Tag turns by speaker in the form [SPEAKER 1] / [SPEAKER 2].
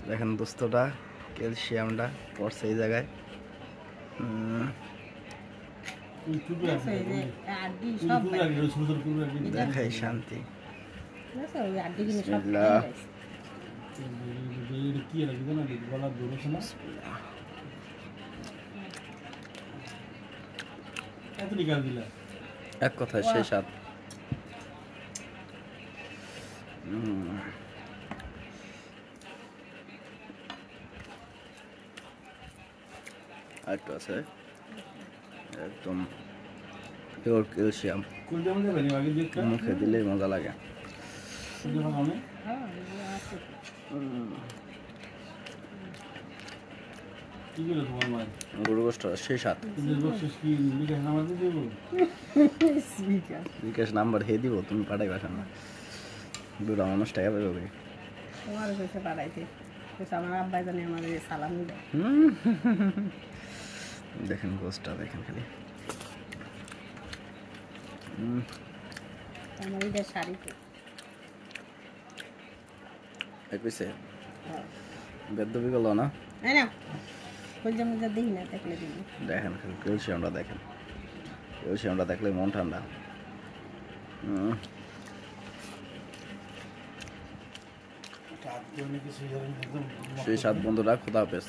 [SPEAKER 1] দেখেন দোস্তটা ক্যালসিয়ামটা পড়ছে এই জায়গায়। দেখাই শান্তি। এক কথায় সেই স্বাদ। আরেকটু আছে একদম পিওর ক্যালসিয়াম, মুখে দিলেই মজা লাগে। গরু গোষ্ঠ সেই সাত বিকাশ নাম্বার হে দিব, তুমি পাঠাই পাঠান না। বুড়া মানুষ টাকা পাবে
[SPEAKER 2] তোমার কাছে পাঠাইতে, আমার আব্বাই জানি আমাদের সালাম দেয়।
[SPEAKER 1] দেখেন গোষ্ঠটা দেখেন খালি।
[SPEAKER 2] আমার ঈদের শাড়িতে
[SPEAKER 1] এক পিসে বেদবি গেল না,
[SPEAKER 2] দিই না দেখলে দিই।
[SPEAKER 1] দেখেন খালি ক্যালসিয়ামটা দেখেন, ক্যালসিয়ামটা দেখলে মন ঠান্ডা। সেই সাত বন্ধুরা, খোদা হাফেজ।